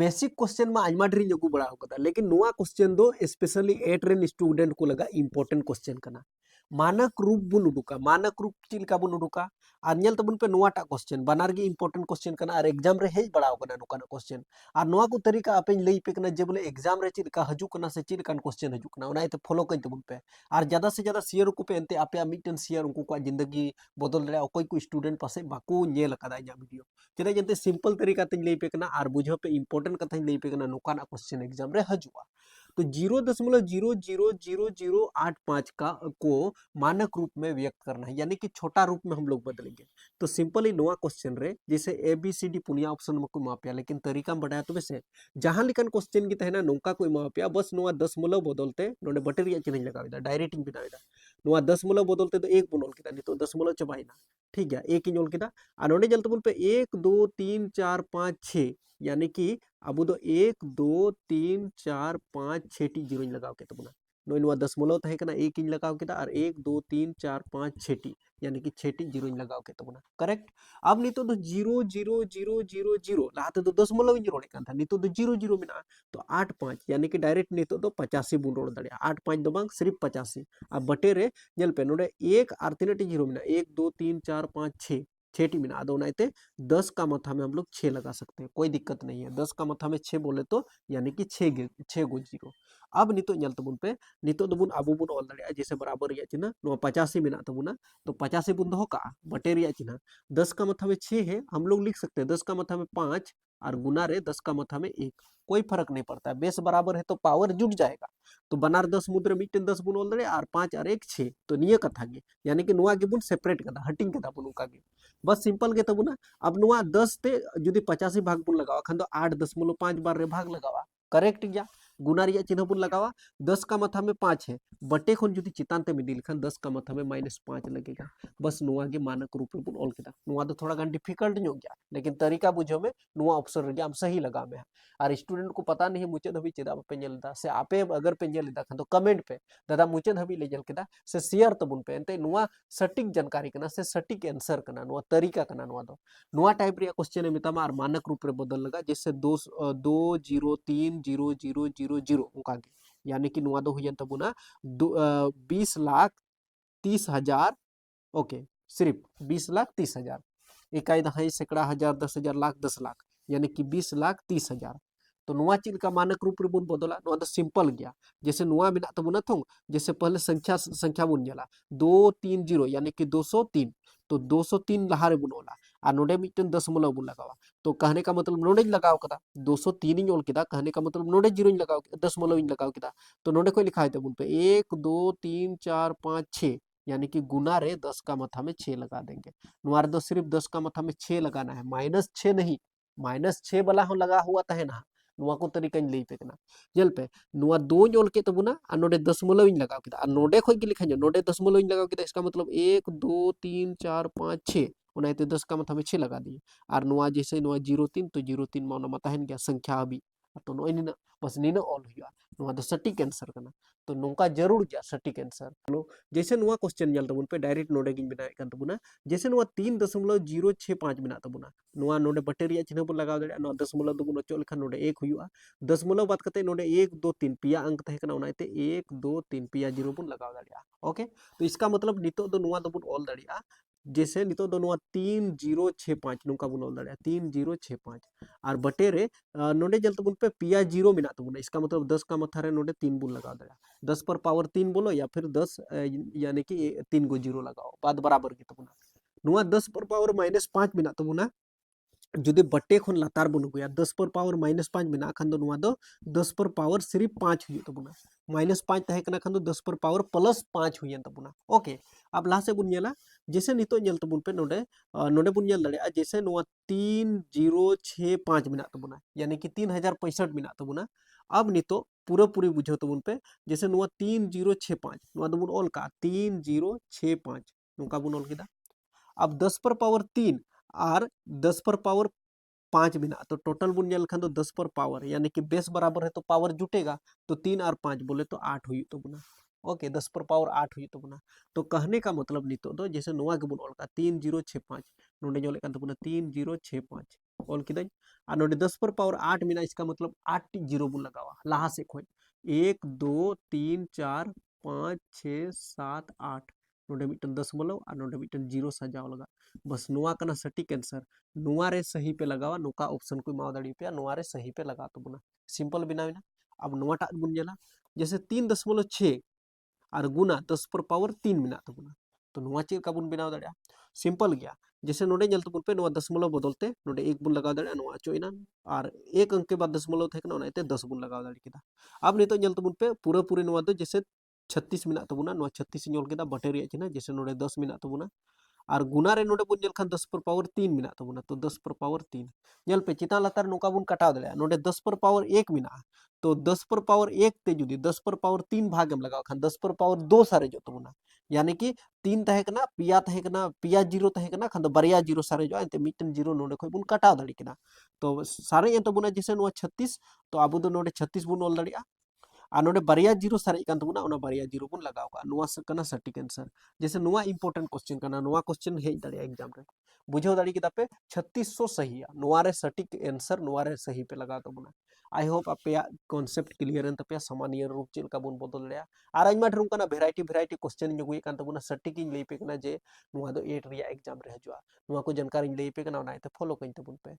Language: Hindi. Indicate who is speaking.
Speaker 1: बेसिक क्वेश्चन में आइमा ढेर अगू बड़ा होगा, लेकिन नोआ क्वेश्चन दो स्पेशली 8 रेन स्टूडेंट को लगा इंपोर्टेंट क्वेश्चन करना। मानक रूप बुन उडुका, मानक रूप चिलका बुन उडुका और नेल तबुन पे नोआटा क्वेश्चन बनार गे इंपोर्टेंट क्वेश्चन करना और एग्जाम रे हेज बड़ा होगा नोकाना क्वेश्चन और नोआ को तरीका आपे लई पे करना जे बोले एग्जाम रे चिलका हजू करना से चिलकान क्वेश्चन हजू करना उना फॉलो कई तबुन पे और ज्यादा से ज्यादा शेयर को पे एंते आपे मिटन शेयर उनको को जिंदगी बदल रे कोई को स्टूडेंट पासे बाको नेल कदा इना वीडियो चेदा जंते सिंपल तरीका ते लई पे करना और बुझो पे इंपोर्टेंट कथा लई पे करना नोकाना क्वेश्चन एग्जाम रे हजुआ। तो 0.00085 का को मानक रूप में व्यक्त करना है, यानी कि छोटा रूप में हम लोग बदलेंगे। तो सिंपली नोआ क्वेश्चन रे जैसे ए बी सी डी पुनिया ऑप्शन में को मापिया, लेकिन तरीका में बढ़ाया तो वैसे जहां लिखन क्वेश्चन की तहना नोका कोई मापिया बस नोआ 10 मूलव बदलते नोडे बटरिया चिन्ह लगावेदा डायरेक्टिंग बनावेदा नोआ 10 मूलव बदलते तो एक बुनोल किदा नहीं तो 10 मूलव चबाइना ठीक है एक इंजोल किदा और नोडे जलते बोल पे 1 2 3 4 5 6 यानी कि अब दो 1 2 3 4 5 6 टी जीरो लगाव के तबना नोई नुआ 10 मूलव तहे कना 1 इंच लगाव के और 1 2 3 4 5 6 टी यानी कि 6 टी जीरो लगाव के तबना करेक्ट। अब नितो तो 0 0 0 0 0 लाते तो 10 मूलव इंज रोड़े कान था नितो तो 0 0 मिना तो 8 5 यानी कि डायरेक्ट नितो तो 85 बुन रोड़ दड़े 8 5 दो बांग सिर्फ 85 अब बटे रे नेल पे नोडे 1 और 3 टी जीरो मिना 1 2 3 4 5 6 6 टी मिना आदो नाइते 10 का मथा में हम लोग 6 लगा सकते हैं, कोई दिक्कत नहीं है। 10 का मथा में 6 बोले तो यानी कि 6 गो जीरो। अब नितो ñel तबुन पे नितो दबुन अबु बुन ऑल दड़िया जैसे बराबर या चिन्ह नो 85 मिना तबुना तो 85 बुन दो का बटे रिया चिन्ह 10 का मथा में 6 है हम लोग लिख सकते हैं 10 का मथा में 5 और गुना रे 10 का मथा में 1 कोई फर्क नहीं पड़ता है, बेस बराबर है तो पावर जुट जाएगा। तो बनार 10 मुद्रे मीटन 10 बुन ऑल दड़िया और 5 और 1 6 तो निये कथा गे यानी कि नुआ गे बुन सेपरेट कदा हटिंग कदा बुन उका गे बस सिंपल गे तबुना। अब नुआ 10 ते जुदी 85 भाग बुन लगावा खान तो 8.5 बार रे भाग लगावा करेक्ट गया गुना रिया चिन्ह बुन लगावा 10 का मथा में 5 है बटे खुन जुदी चितान ते मिडिल खान 10 का मथा में -5 लगेगा बस नुआ गे मानक रूप में बुन ऑल केदा नुआ तो थोड़ा गान डिफिकल्ट नो गया लेकिन तरीका बुझो में नुआ ऑप्शन रे हम सही लगा में और स्टूडेंट को पता नहीं मुचे हबी चेदा पे नेलदा से आपे अगर पे नेलदा खान तो कमेंट पे दादा मुचे हबी ले जल केदा से शेयर तबुन पे एंते नुआ सटीक जानकारी कना से सटीक आंसर कना नुआ तरीका कना नुआ दो नुआ टाइप रे क्वेश्चन मितामा और मानक रूप रे बदल लगा जैसे 2 0 3 0 0 0 0 उनका यानी कि नुआ दो हुयन तबुना 20,30,000 ओके सिर्फ 20,30,000 इकाई दहाई सैकड़ा हजार 10,000 लाख 10 लाख यानी कि 20,30,000 तो नुआ चिल का मानक रूप रे बुन बदला नुआ तो सिंपल गया जैसे नुआ बिना तबुना थोंग जैसे पहले संख्या संख्या बुन जला 230 यानी कि 203 तो 203 लहारे बुनोला और नोडे मिटन 10 मूलव बुन लगावा तो कहने का मतलब नोडे लगाव कदा 203 इंज ओल किदा कहने का मतलब नोडे जीरो इंज लगाव 10 मूलव इंज लगाव किदा तो नोडे कोई लिखा है बुन पे 1 2 3 4 5 6 यानी कि गुना रे 10 का मथा में 6 लगा देंगे नुआर दो सिर्फ 10 का मथा में 6 लगाना है -6 नहीं -6 वाला हो लगा हुआ था है ना नुआ को तरीका लई पे कना जल पे नुआ दो जोल के तबुना आ नोडे 10 मूलव इंज लगाव किदा आ नोडे खोई के लिखा नोडे 10 मूलव इंज लगाव किदा इसका मतलब 1 2 3 4 5 6 उनाइते 10 का मथा में 6 लगा दिए और नुआ जैसे नुआ 03 तो 03 माना मता है क्या संख्या अभी तो नो इन बस नीना ऑल हुआ नुआ तो सटीक आंसर करना तो नोका जरूर गया सटीक आंसर नो जैसे नुआ क्वेश्चन जल तबुन पे डायरेक्ट नोडे गिन बिना kan तबुना जैसे नुआ 3.065 बिना तबुना नुआ नोडे बटेरिया चिन्ह बुन लगाव दड़िया नुआ 10 मूलव दुगुन ओचो लेखा नोडे 1 हुआ 10 मूलव बात करते नोडे 1 2 3 पिया अंक तहे कना उनाइते 1 2 3 पिया जीरो बुन लगाव दड़िया ओके तो इसका मतलब नितो दो नुआ दबुन ऑल दड़िया जैसे नितो दो नुआ 3065 नुका बुन ऑल दड़िया 3065 और बटे रे नोडे जल तबुन पे पिया जीरो मिना तबुन इसका मतलब 10 का मथा रे नोडे 3 बुन लगाव दड़िया 10 पर पावर 3 बोलो या फिर 10 यानी कि 3 गो जीरो लगाओ बाद बराबर के तबुना नुआ 10 पर पावर -5 मिना तबुना जुदे बटे खुन लातार बन गया 10 पर पावर -5 मिना खान दो नुआ दो 10 पर पावर सिर्फ 5 हुई तबुना -5 तहे कना खान दो 10 पर पावर +5 हुई तबुना ओके। अब लाहा से बुन नेला जैसे नितो नेल तबुन पे नोडे नोडे बुन नेल दड़िया जैसे नुआ 3065 मिना तबुना यानी कि 3065 मिना तबुना अब नितो पूरा पूरी बुझो तबुन पे जैसे नुआ 3065 नुआ दो बुन ऑल का 3065 नुका बुन ऑल किदा अब 10 पर पावर 3 और 10 पर पावर 5 बिना तो टोटल बुन जल खान तो 10 पर पावर यानी कि बेस बराबर है तो पावर जुटेगा तो 3 और 5 बोले तो 8 हुई तो बुना ओके 10 पर पावर 8 हुई तो बुना तो कहने का मतलब नितो दो जैसे नोआ के बुन ऑल का 3065 नोडे जो लेकर तो बुना 3065 ऑल किदाई और नोडे 10 पर पावर 8 मिना इसका मतलब 8 टी जीरो बुन लगावा लाहा से खोई 1 2 3 4 5 6 7 8 नोडे मिटन 10 बोलो और नोडे मिटन जीरो सजाव लगा बस नुआ कना सटीक आंसर नुआ रे सही पे लगावा नुका ऑप्शन को माव दाड़ी पे नुआ रे सही पे लगा तो बुना सिंपल बनाविना अब नुआ टा बुन जेला जैसे 3.6 और गुना 10 पर पावर 3 मिना तबुना तो नुआ चेक का बुन बनाव दाड़ा सिंपल गया जैसे नोडे जल तबुन पे नुआ दशमलव बदलते नोडे एक बुन लगा दाड़ा नुआ चोइना और एक अंक के बाद दशमलव थे ना ओनाइते 10 बुन लगा दाड़ी किदा अब नितो जल तबुन पे पूरा पूरे नुआ दो जैसे 36 मिना तबुना नुआ 36 ᱧᱚᱞ केदा बटेरिया चिना जैसे नोडे 10 मिना तबुना और गुना रे नोडे बुन जल खान 10 पर पावर 3 मिना तबुना तो 10 पर पावर 3 जल पे चिता लतार नोका बुन कटाव दाड़ा नोडे 10 पर पावर 1 मिना तो 10 पर पावर 1 ते जुदी 10 पर पावर 3 भाग में लगाओ खान 10 पर पावर 2 सारे जो तबुना यानी कि 3 तहे कना पिया तहे कना पिया जीरो तहे कना खान बरिया जीरो सारे जो एंते मिटन जीरो नोडे खोय बुन कटाव दाड़ी किना तो सारे एंतो बुना जैसे नुआ 36 तो आबो दो नोडे 36 बुन ऑल दाड़िया और नोडे बरिया जीरो सारे कान तबुना ओना बरिया जीरो बुन लगाओ का नुआ कना सटीक आंसर जैसे नुआ इंपोर्टेंट क्वेश्चन कना नुआ क्वेश्चन हेज दाड़िया एग्जाम रे बुझो दाड़ी किदा पे 3600 सही है नुआ रे सटीक आंसर नुआ रे सही पे लगा तबुना आई होप आपे कॉन्सेप्ट क्लियर एन तपे सामान्य रूप चेल का बुन बदल दाड़िया और आइमा ढेर उनका वेराइटी वेराइटी क्वेश्चन गुई कान तबुना सटीक इन लई पे कना जे नुआ दो 8 रिया एग्जाम रे हजुआ नुआ को जानकारी इन लई पे कना ओनाइते फॉलो कइन तबुन पे